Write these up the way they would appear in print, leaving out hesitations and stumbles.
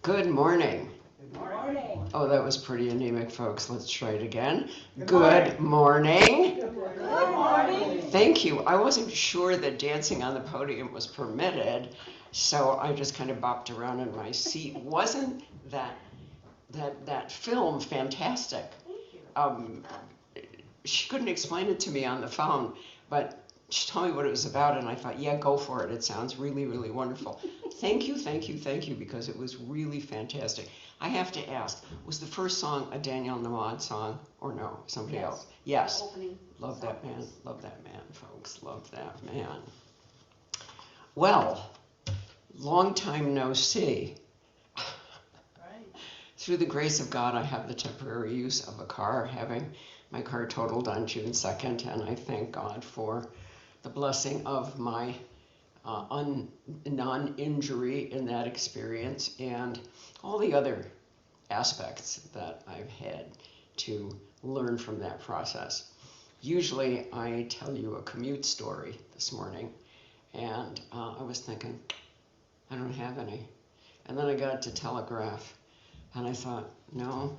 Good morning. Good morning. Oh, that was pretty anemic, folks. Let's try it again. Good morning. Good morning. Thank you. I wasn't sure that dancing on the podium was permitted, so I just kind of bopped around in my seat. Wasn't that film fantastic? She couldn't explain it to me on the phone, but she told me what it was about, and I thought, yeah, go for it. It sounds really, really wonderful. Thank you, because it was really fantastic. I have to ask, was the first song a Daniel Namad song, or no, somebody else? Yes. Love that man, folks, love that man. Well, long time no see. Through the grace of God, I have the temporary use of a car, having my car totaled on June 2nd, and I thank God for the blessing of my non-injury in that experience and all the other aspects that I've had to learn from that process. Usually I tell you a commute story this morning, and I was thinking, I don't have any. And then I got to telegraph, and I thought, no,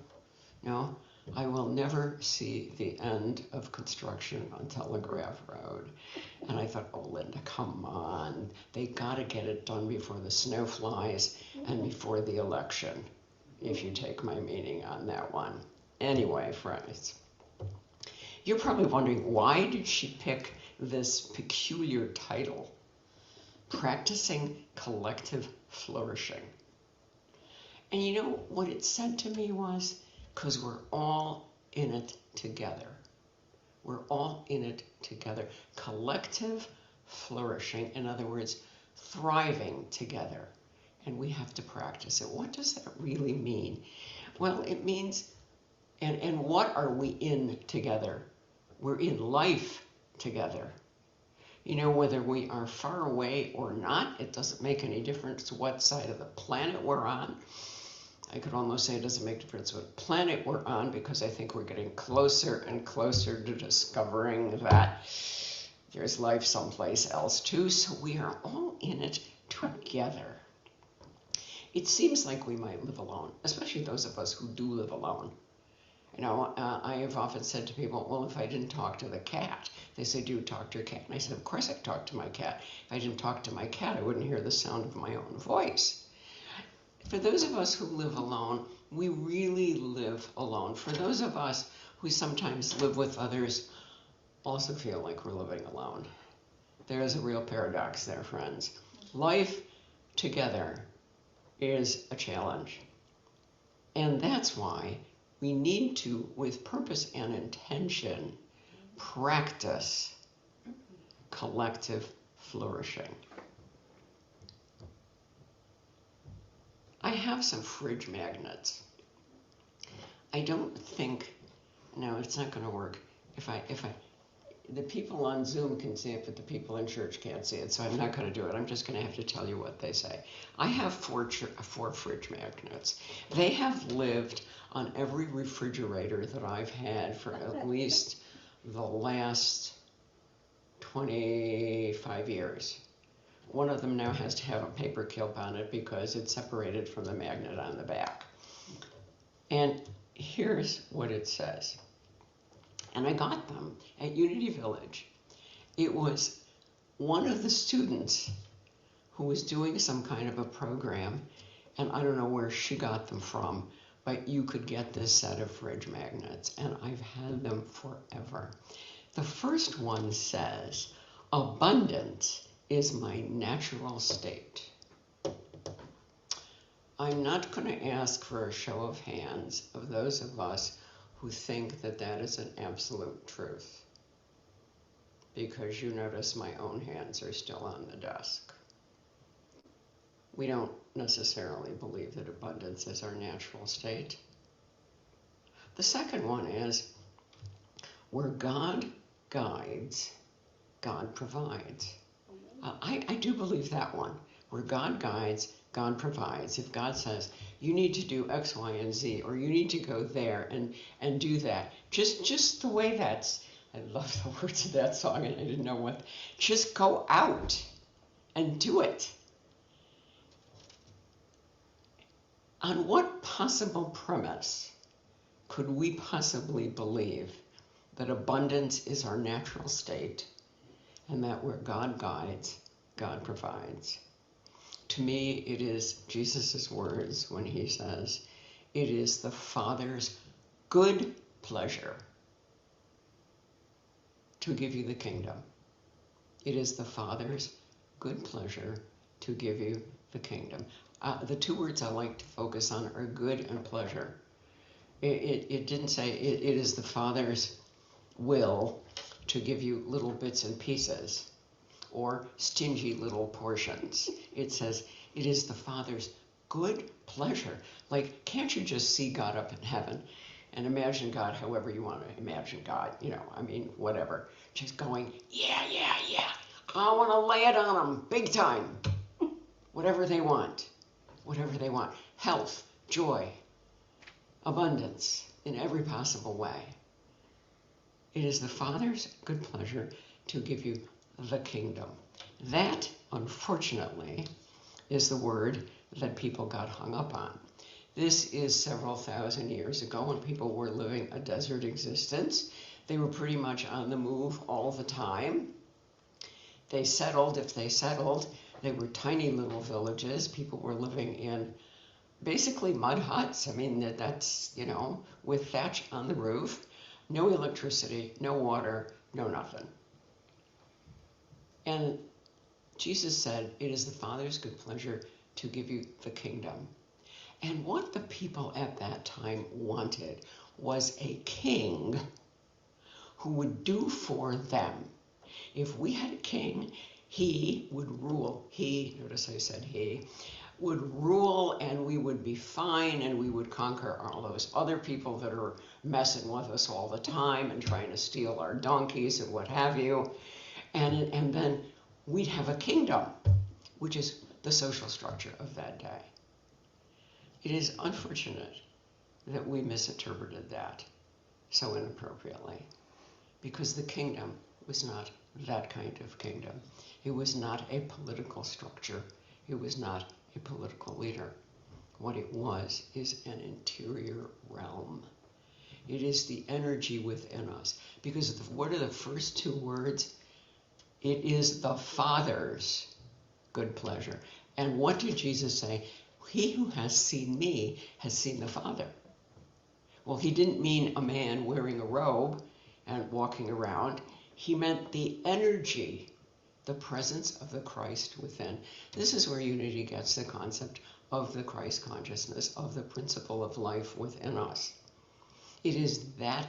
I will never see the end of construction on Telegraph Road. And I thought, oh, Linda, come on. They got to get it done before the snow flies and before the election, if you take my meaning on that one. Anyway, friends, you're probably wondering, why did she pick this peculiar title, Practicing Collective Flourishing? And you know what it said to me was, because we're all in it together. We're all in it together. Collective flourishing, in other words, thriving together. And we have to practice it. What does that really mean? Well, it means, and what are we in together? We're in life together. You know, whether we are far away or not, it doesn't make any difference what side of the planet we're on. I could almost say it doesn't make a difference what planet we're on, because I think we're getting closer and closer to discovering that there's life someplace else too. So we are all in it together. It seems like we might live alone, especially those of us who do live alone. You know, I have often said to people, well, if I didn't talk to the cat, they say, do you talk to your cat? And I said, of course I talk to my cat. If I didn't talk to my cat, I wouldn't hear the sound of my own voice. For those of us who live alone, we really live alone. For those of us who sometimes live with others, also feel like we're living alone. There is a real paradox there, friends. Life together is a challenge. And that's why we need to, with purpose and intention, practice collective flourishing. I have some fridge magnets. I don't think, no, it's not going to work. The people on Zoom can see it, but the people in church can't see it, so I'm not going to do it. I'm just going to have to tell you what they say. I have four fridge magnets. They have lived on every refrigerator that I've had for at least the last 25 years. One of them now has to have a paper clip on it because it's separated from the magnet on the back. And here's what it says. And I got them at Unity Village. It was one of the students who was doing some kind of a program, and I don't know where she got them from, but you could get this set of fridge magnets, and I've had them forever. The first one says, abundance is my natural state. I'm not going to ask for a show of hands of those of us who think that that is an absolute truth, because you notice my own hands are still on the desk. We don't necessarily believe that abundance is our natural state. The second one is, where God guides, God provides. I do believe that one. Where God guides, God provides. If God says, you need to do X, Y, and Z, or you need to go there and do that, just the way that's, I love the words of that song, and I didn't know what, just go out and do it. On what possible premise could we possibly believe that abundance is our natural state and that where God guides, God provides? To me, it is Jesus' words when he says, it is the Father's good pleasure to give you the kingdom. It is the Father's good pleasure to give you the kingdom. The two words I like to focus on are good and pleasure. It didn't say it is the Father's will to give you little bits and pieces or stingy little portions. It says it is the Father's good pleasure. Like, can't you just see God up in heaven and imagine God however you want to imagine God? Whatever. Just going, yeah. I want to lay it on them big time. Whatever they want. Health, joy, abundance in every possible way. It is the Father's good pleasure to give you the kingdom. That, unfortunately, is the word that people got hung up on. This is several thousand years ago when people were living a desert existence. They were pretty much on the move all the time. They settled, if they settled. They were tiny little villages. People were living in basically mud huts. That's, with thatch on the roof, no electricity, no water, no nothing. And Jesus said, it is the Father's good pleasure to give you the kingdom. And what the people at that time wanted was a king who would do for them. If we had a king, he would rule. Notice I said he, would rule, and we would be fine, and we would conquer all those other people that are messing with us all the time and trying to steal our donkeys and what have you. And then we'd have a kingdom, which is the social structure of that day. It is unfortunate that we misinterpreted that so inappropriately, because the kingdom was not that kind of kingdom. It was not a political structure. It was not a political leader. What it was is an interior realm. It is the energy within us. Because what are the first two words? It is the Father's good pleasure. And what did Jesus say? He who has seen me has seen the Father. Well, he didn't mean a man wearing a robe and walking around. He meant the energy, the presence of the Christ within. This is where Unity gets the concept of the Christ consciousness, of the principle of life within us. It is that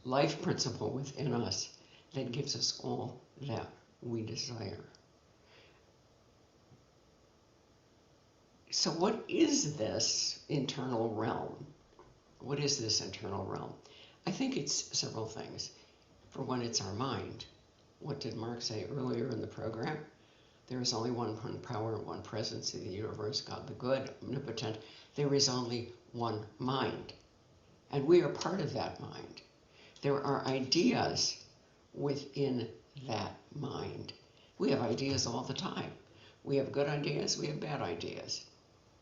life principle within us that gives us all that we desire. So what is this internal realm? What is this internal realm? I think it's several things. For one, it's our mind. What did Mark say earlier in the program? There is only one power, one presence in the universe, God the good, omnipotent. There is only one mind. And we are part of that mind. There are ideas within that mind. We have ideas all the time. We have good ideas, we have bad ideas.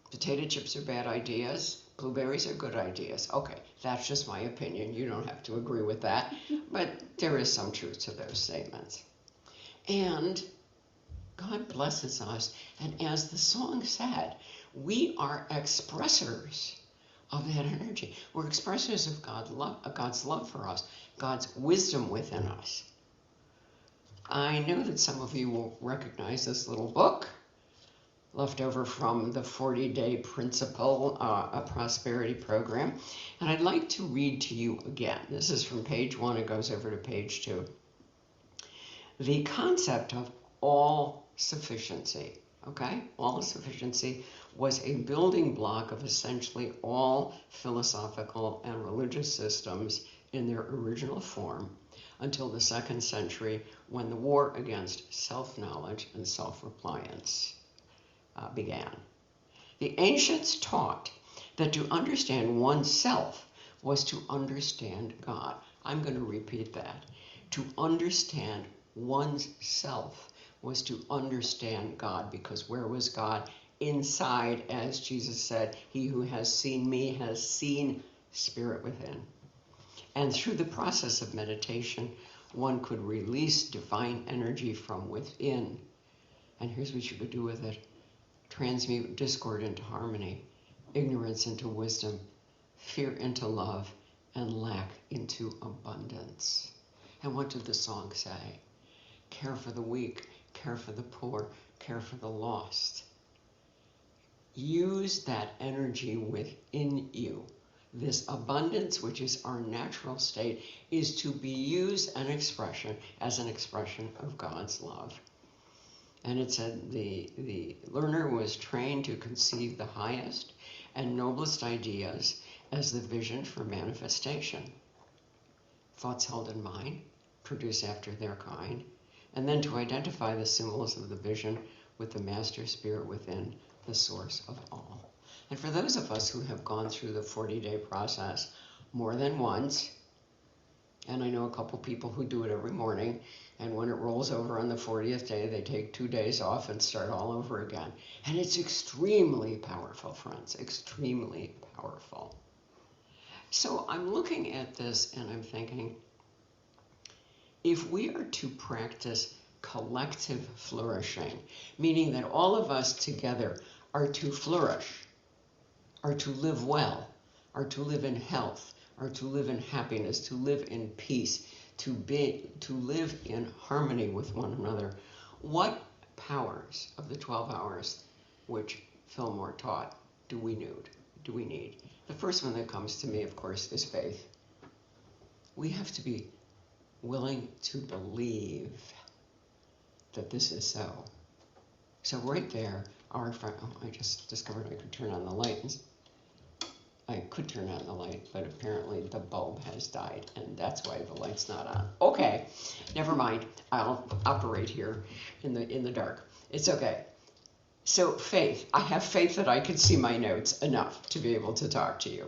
Potato chips are bad ideas, blueberries are good ideas. Okay, that's just my opinion. You don't have to agree with that, but there is some truth to those statements. And God blesses us, and as the song said, we are expressors of that energy. We're expressors of God's love for us, God's wisdom within us. I know that some of you will recognize this little book, left over from the 40-Day Principle, a prosperity program. And I'd like to read to you again. This is from page 1. It goes over to page 2. The concept of all sufficiency, okay? All sufficiency was a building block of essentially all philosophical and religious systems in their original form until the 2nd century, when the war against self-knowledge and self-reliance began. The ancients taught that to understand oneself was to understand God. I'm going to repeat that. To understand one's self was to understand God, because where was God? inside, as Jesus said, he who has seen me has seen spirit within. And through the process of meditation, one could release divine energy from within. And here's what you could do with it. Transmute discord into harmony, ignorance into wisdom, fear into love, and lack into abundance. And what did the song say? Care for the weak, care for the poor, care for the lost. Use that energy within you. This abundance, which is our natural state, is to be used as an expression of God's love. And it said the learner was trained to conceive the highest and noblest ideas as the vision for manifestation. Thoughts held in mind, produce after their kind, and then to identify the symbols of the vision with the master spirit within, the source of all. And for those of us who have gone through the 40-day process more than once, and I know a couple people who do it every morning, and when it rolls over on the 40th day, they take 2 days off and start all over again. And it's extremely powerful, friends, extremely powerful. So I'm looking at this and I'm thinking, if we are to practice collective flourishing, meaning that all of us together are to flourish, are to live well, are to live in health, are to live in happiness, to live in peace, to live in harmony with one another, what powers of the 12 hours which Fillmore taught do we need? The first one that comes to me, of course, is faith. We have to be willing to believe that this is so. So right there, our friend, I just discovered I could turn on the light. I could turn on the light, but apparently the bulb has died, and that's why the light's not on. Okay, never mind. I'll operate here in the dark. It's okay. So faith. I have faith that I can see my notes enough to be able to talk to you.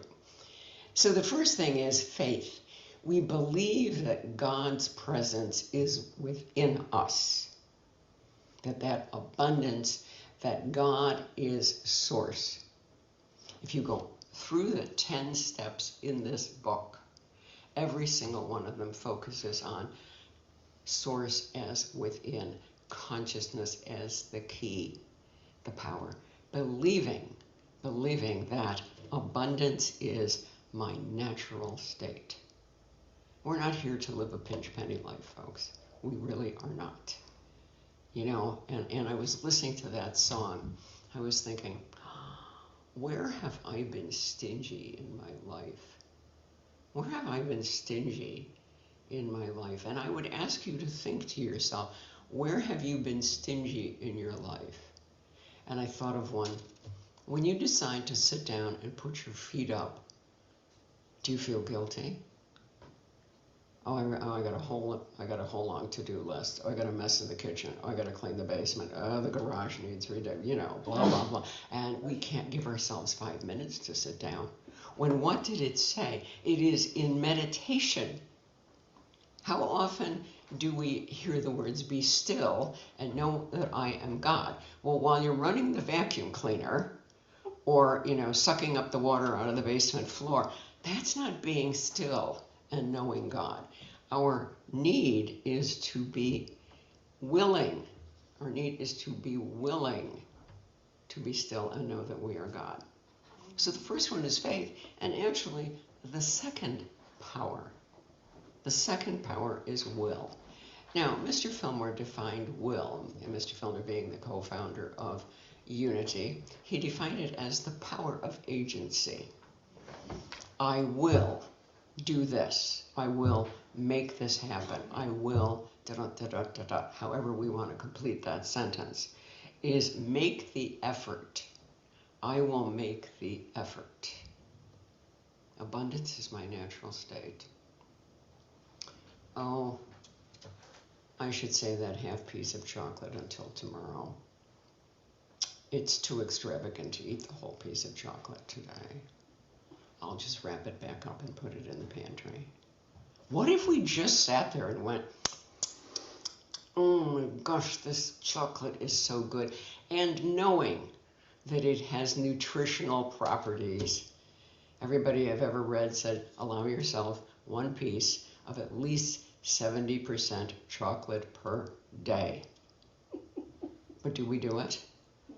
So the first thing is faith. We believe that God's presence is within us, that abundance, that God is source. If you go through the 10 steps in this book, every single one of them focuses on source as within, consciousness as the key, the power. Believing that abundance is my natural state. We're not here to live a pinch penny life, folks. We really are not. You know, and I was listening to that song. I was thinking, where have I been stingy in my life? Where have I been stingy in my life? And I would ask you to think to yourself, where have you been stingy in your life? And I thought of one. When you decide to sit down and put your feet up, do you feel guilty? I got a whole long to-do list. I got a mess in the kitchen. I got to clean the basement. The garage needs redone. You know, blah blah blah. And we can't give ourselves 5 minutes to sit down. When what did it say? It is in meditation. How often do we hear the words "be still" and know that I am God? Well, while you're running the vacuum cleaner, or sucking up the water out of the basement floor, that's not being still and knowing God. Our need is to be willing. Our need is to be willing to be still and know that we are God. So the first one is faith, and actually the second power is will. Now, Mr. Fillmore defined will, and Mr. Fillmore being the co-founder of Unity, he defined it as the power of agency. I will do this. I will make this happen. I will, however we want to complete that sentence, is make the effort. I will make the effort. Abundance is my natural state. Oh, I should save that half piece of chocolate until tomorrow. It's too extravagant to eat the whole piece of chocolate today. I'll just wrap it back up and put it in the pantry. What if we just sat there and went, oh my gosh, this chocolate is so good, and knowing that it has nutritional properties. Everybody I've ever read said, allow yourself one piece of at least 70% chocolate per day. But do we do it?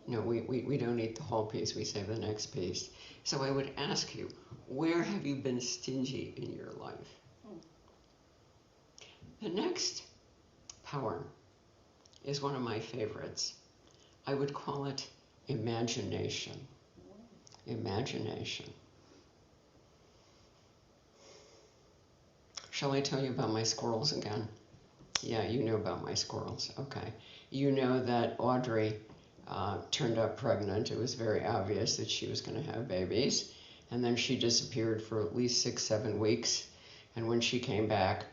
No, we don't eat the whole piece. We save the next piece. So I would ask you, where have you been stingy in your life? The next power is one of my favorites. I would call it imagination. Imagination. Shall I tell you about my squirrels again? Yeah, you know about my squirrels. Okay. You know that Audrey turned up pregnant. It was very obvious that she was going to have babies. And then she disappeared for at least 6-7 weeks. And when she came back,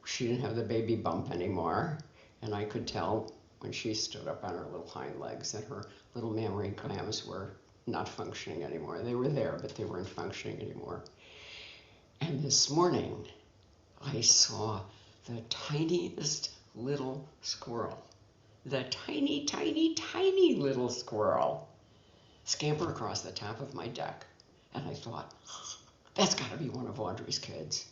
she didn't have the baby bump anymore. And I could tell when she stood up on her little hind legs that her little mammary glands were not functioning anymore. They were there, but they weren't functioning anymore. And this morning, I saw the tiniest little squirrel, the tiny, tiny, tiny little squirrel, scamper across the top of my deck. And I thought, that's got to be one of Audrey's kids.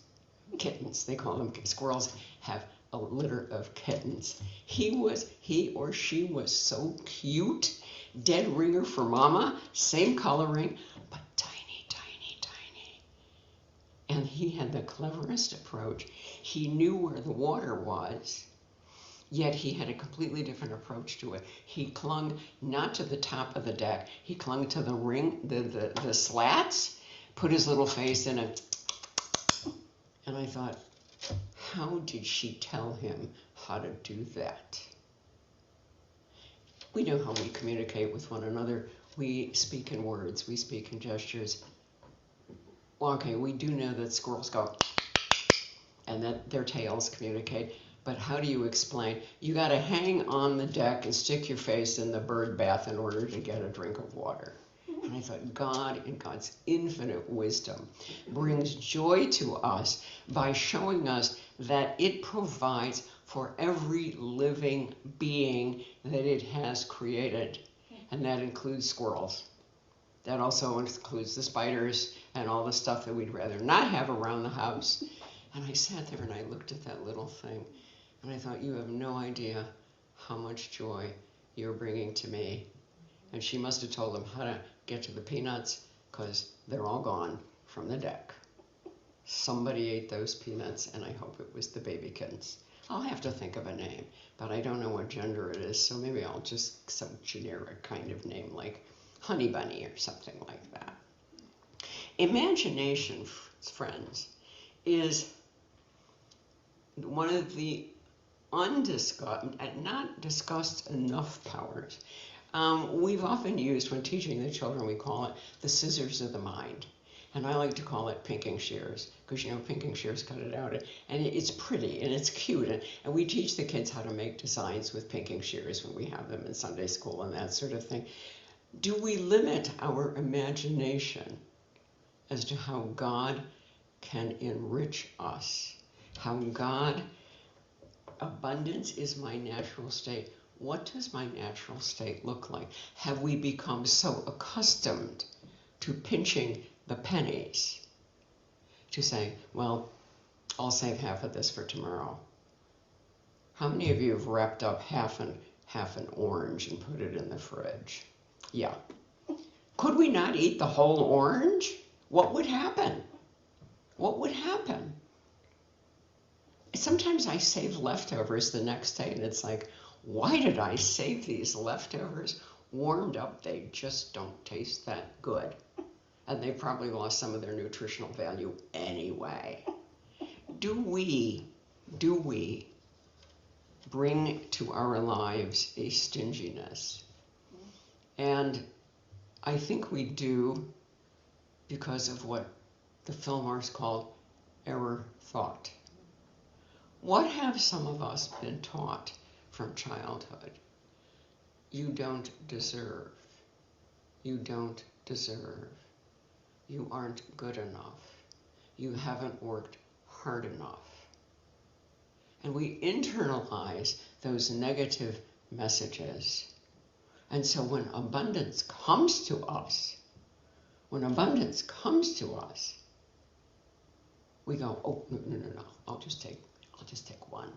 Kittens, they call them squirrels, have a litter of kittens. He or she was so cute, dead ringer for mama, same coloring, but tiny, tiny, tiny. And he had the cleverest approach. He knew where the water was, yet he had a completely different approach to it. He clung not to the top of the deck, he clung to the ring, the slats, put his little face in it. And I thought, how did she tell him how to do that? We know how we communicate with one another. We speak in words, we speak in gestures. Well, okay, we do know that squirrels go and that their tails communicate, but how do you explain? You got to hang on the deck and stick your face in the bird bath in order to get a drink of water. And I thought, God, in God's infinite wisdom, brings joy to us by showing us that it provides for every living being that it has created. And that includes squirrels. That also includes the spiders and all the stuff that we'd rather not have around the house. And I sat there and I looked at that little thing. And I thought, you have no idea how much joy you're bringing to me. And she must have told them how to get to the peanuts, because they're all gone from the deck. Somebody ate those peanuts, and I hope it was the baby kittens. I'll have to think of a name, but I don't know what gender it is, so maybe I'll just some generic kind of name like Honey Bunny or something like that. Imagination, friends, is one of the undiscussed, not discussed enough powers. We've often used, when teaching the children, we call it the scissors of the mind. And I like to call it pinking shears, because, you know, pinking shears cut it out. And it's pretty, and it's cute. And we teach the kids how to make designs with pinking shears when we have them in Sunday school and that sort of thing. Do we limit our imagination as to how God can enrich us? How God, abundance is my natural state. What does my natural state look like? Have we become so accustomed to pinching the pennies to say, well, I'll save half of this for tomorrow? How many of you have wrapped up half an orange and put it in the fridge? Yeah. Could we not eat the whole orange? What would happen? What would happen? Sometimes I save leftovers the next day, and it's like, why did I save these leftovers? Warmed up, they just don't taste that good. And they probably lost some of their nutritional value anyway. Do we bring to our lives a stinginess? And I think we do because of what the Fillmores called error thought. What have some of us been taught from childhood? You don't deserve. You don't deserve. You aren't good enough. You haven't worked hard enough. And we internalize those negative messages. And so when abundance comes to us, we go, oh, no, I'll just take one.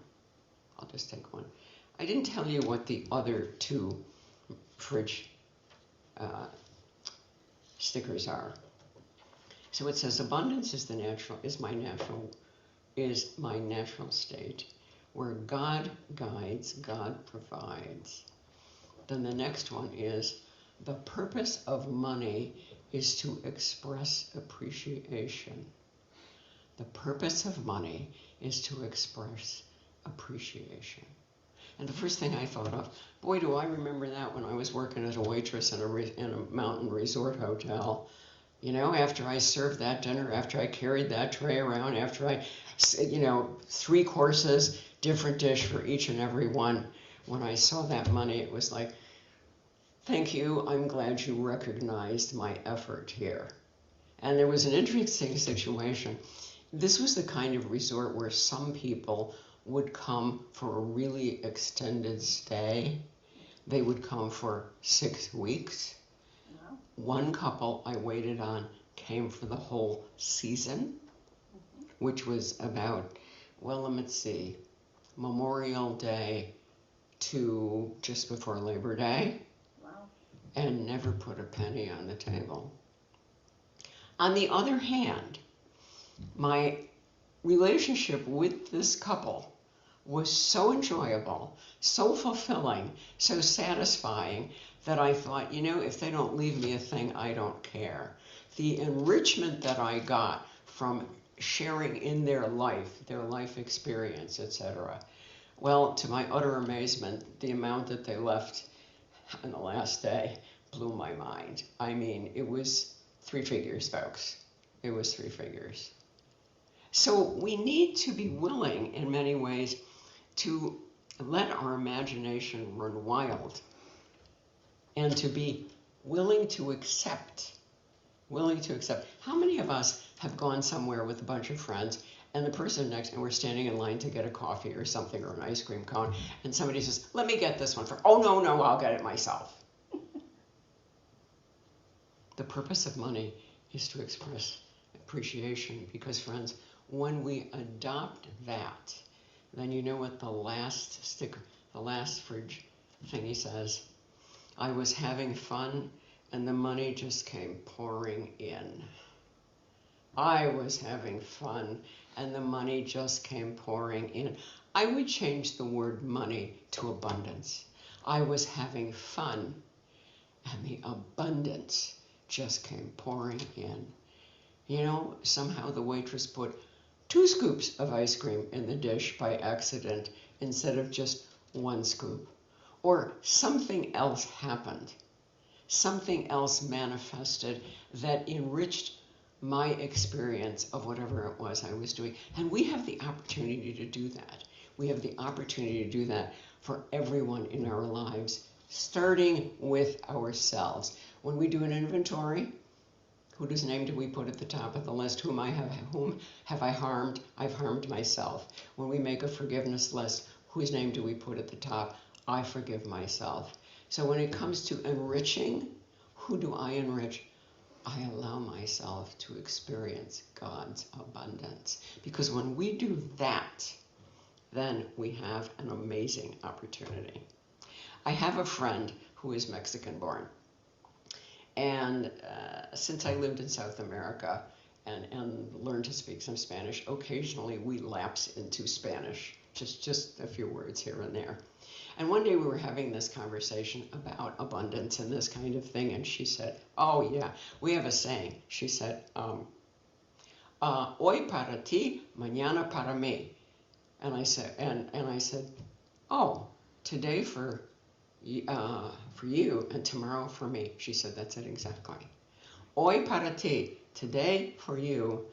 I didn't tell you what the other two fridge stickers are. So it says abundance is my natural state, where God guides, God provides. Then the next one is the purpose of money is to express appreciation. The purpose of money is to express appreciation. And the first thing I thought of, boy, do I remember that when I was working as a waitress in a mountain resort hotel. You know, after I served that dinner, after I carried that tray around, after I, 3 courses, different dish for each and every one, when I saw that money, it was like, thank you, I'm glad you recognized my effort here. And there was an interesting situation. This was the kind of resort where some people would come for a really extended stay. They would come for 6 weeks. Wow. One couple I waited on came for the whole season, which was about, Memorial Day to just before Labor Day. Wow. And never put a penny on the table. On the other hand, my relationship with this couple was so enjoyable, so fulfilling, so satisfying that I thought, if they don't leave me a thing, I don't care. The enrichment that I got from sharing in their life experience, etc. Well, to my utter amazement, the amount that they left on the last day blew my mind. I mean, it was 3 figures, folks. It was 3 figures. So we need to be willing, in many ways, to let our imagination run wild and to be willing to accept. How many of us have gone somewhere with a bunch of friends and the person next, and we're standing in line to get a coffee or something or an ice cream cone, and somebody says, let me get this one for, oh, no, I'll get it myself. The purpose of money is to express appreciation because, friends, when we adopt that, then you know what the last fridge thingy says? I was having fun and the money just came pouring in. I was having fun and the money just came pouring in. I would change the word money to abundance. I was having fun and the abundance just came pouring in. Somehow the waitress put 2 scoops of ice cream in the dish by accident instead of just 1 scoop. Or something else happened. Something else manifested that enriched my experience of whatever it was I was doing. And we have the opportunity to do that. We have the opportunity to do that for everyone in our lives, starting with ourselves. When we do an inventory, whose name do we put at the top of the list? Whom have I harmed? I've harmed myself. When we make a forgiveness list, whose name do we put at the top? I forgive myself. So when it comes to enriching, who do I enrich? I allow myself to experience God's abundance. Because when we do that, then we have an amazing opportunity. I have a friend who is Mexican born. And since I lived in South America and learned to speak some Spanish, occasionally we lapse into Spanish, just a few words here and there. And one day we were having this conversation about abundance and this kind of thing, and she said, oh yeah, we have a saying. She said, hoy para ti, mañana para mí. And I said, oh, today for you and tomorrow for me. She said, that's it exactly. Hoy para ti, today for you,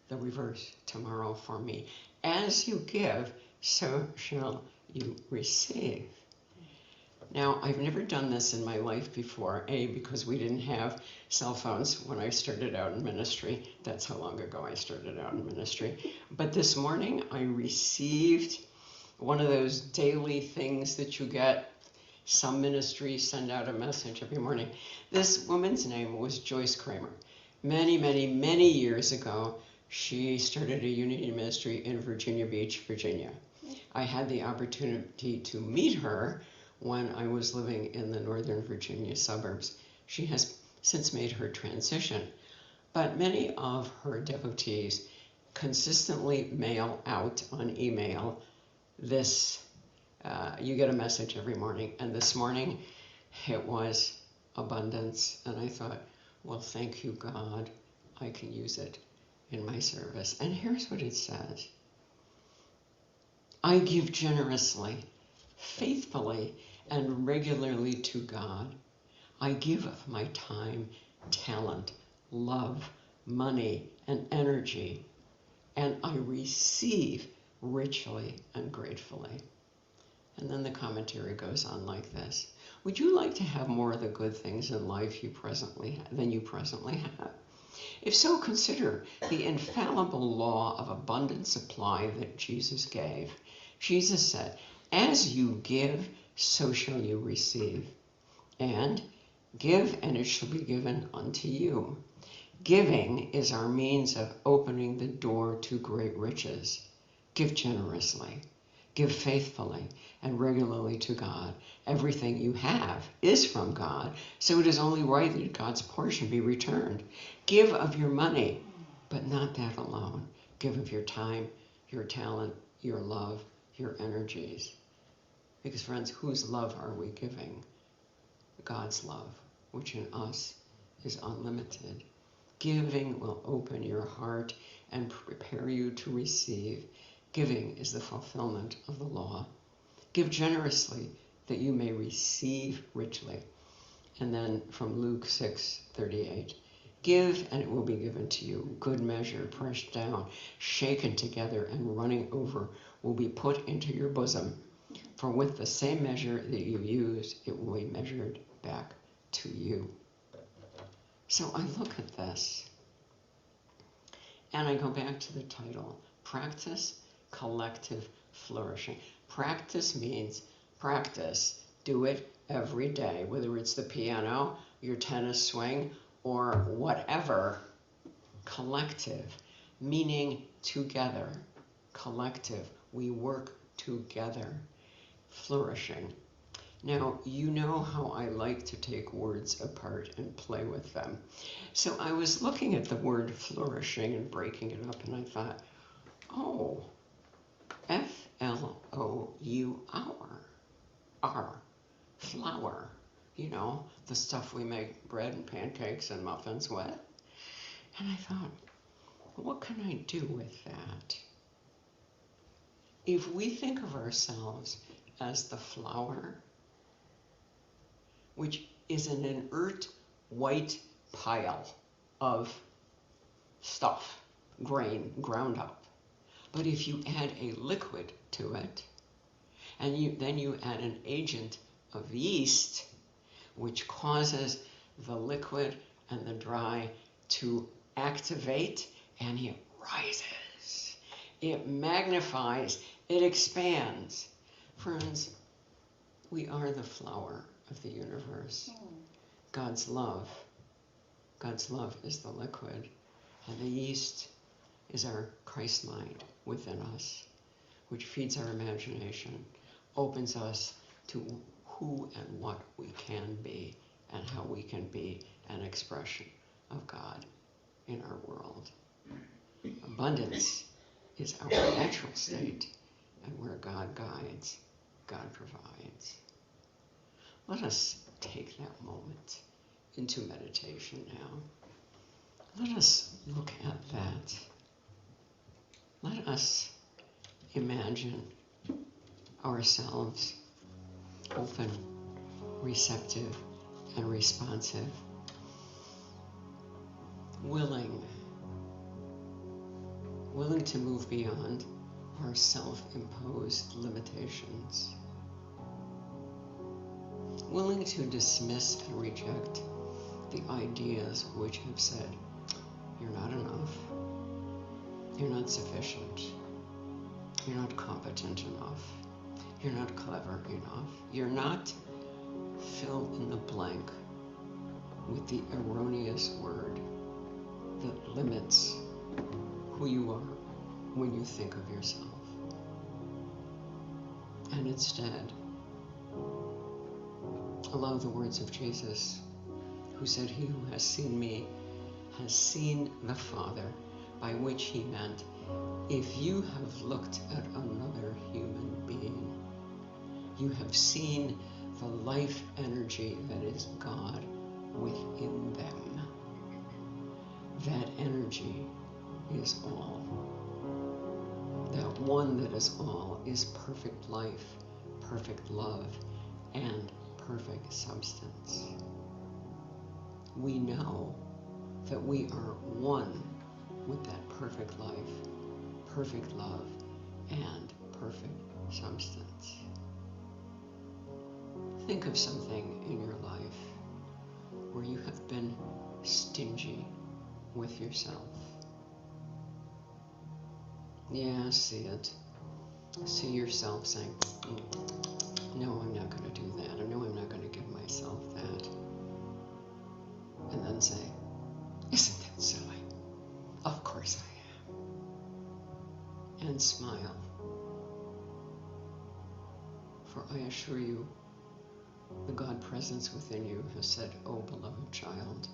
the reverse, tomorrow for me. As you give, so shall you receive. Now, I've never done this in my life before, because we didn't have cell phones when I started out in ministry. That's how long ago I started out in ministry. But this morning, I received one of those daily things that you get, Some ministries send out a message every morning. This woman's name was Joyce Kramer. Many, many, many years ago, she started a unity ministry in Virginia Beach, Virginia. I had the opportunity to meet her when I was living in the Northern Virginia suburbs. She has since made her transition, but many of her devotees consistently mail out on email this, you get a message every morning, and this morning it was abundance, and I thought, well, thank you, God, I can use it in my service. And here's what it says. I give generously, faithfully, and regularly to God. I give of my time, talent, love, money, and energy, and I receive richly and gratefully. And then the commentary goes on like this. Would you like to have more of the good things in life than you presently have? If so, consider the infallible law of abundant supply that Jesus gave. Jesus said, as you give, so shall you receive. And give, and it shall be given unto you. Giving is our means of opening the door to great riches. Give generously. Give faithfully and regularly to God. Everything you have is from God, so it is only right that God's portion be returned. Give of your money, but not that alone. Give of your time, your talent, your love, your energies. Because friends, whose love are we giving? God's love, which in us is unlimited. Giving will open your heart and prepare you to receive. Giving is the fulfillment of the law. Give generously that you may receive richly. And then from Luke 6:38, give and it will be given to you. Good measure, pressed down, shaken together, and running over will be put into your bosom. For with the same measure that you use, it will be measured back to you. So I look at this and I go back to the title, Practice Collective Flourishing. Practice means practice. Do it every day, whether it's the piano, your tennis swing, or whatever. Collective, meaning together. Collective, we work together. Flourishing. Now, you know how I like to take words apart and play with them. So I was looking at the word flourishing and breaking it up, and I thought, oh, F-L-O-U-R, flour, you know, the stuff we make bread and pancakes and muffins with. And I thought, what can I do with that? If we think of ourselves as the flour, which is an inert white pile of stuff, grain, ground up. But if you add a liquid to it, and then you add an agent of yeast, which causes the liquid and the dry to activate, and it rises, it magnifies, it expands. Friends, we are the flour of the universe. God's love is the liquid, and the yeast is our Christ mind within us, which feeds our imagination, opens us to who and what we can be, and how we can be an expression of God in our world. Abundance is our natural state, and where God guides, God provides. Let us take that moment into meditation now. Let us look at that. Let us imagine ourselves open, receptive, and responsive, willing to move beyond our self-imposed limitations, willing to dismiss and reject the ideas which have said, you're not enough, you're not sufficient, you're not competent enough, you're not clever enough, you're not fill in the blank with the erroneous word that limits who you are when you think of yourself. And instead, allow the words of Jesus, who said, "He who has seen me has seen the Father," by which he meant, if you have looked at another human being, you have seen the life energy that is God within them. That energy is all. That one that is all is perfect life, perfect love, and perfect substance. We know that we are one with that perfect life, perfect love, and perfect substance. Think of something in your life where you have been stingy with yourself. Yeah, see it. See yourself saying, no, I'm not going to do that. Or no, I'm not going to give myself that. And then say, isn't that silly? Of course I am. And smile. For I assure you, the God presence within you has said, "Oh, beloved child,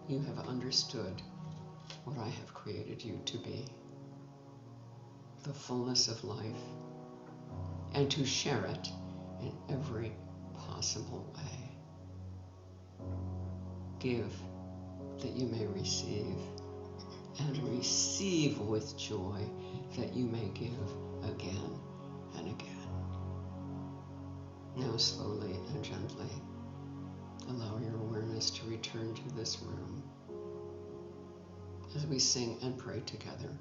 you have understood what I have created you to be, the fullness of life, and to share it in every possible way. Give that you may receive, and receive with joy that you may give again and again." Now slowly and gently allow your awareness to return to this room as we sing and pray together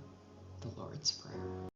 the Lord's Prayer.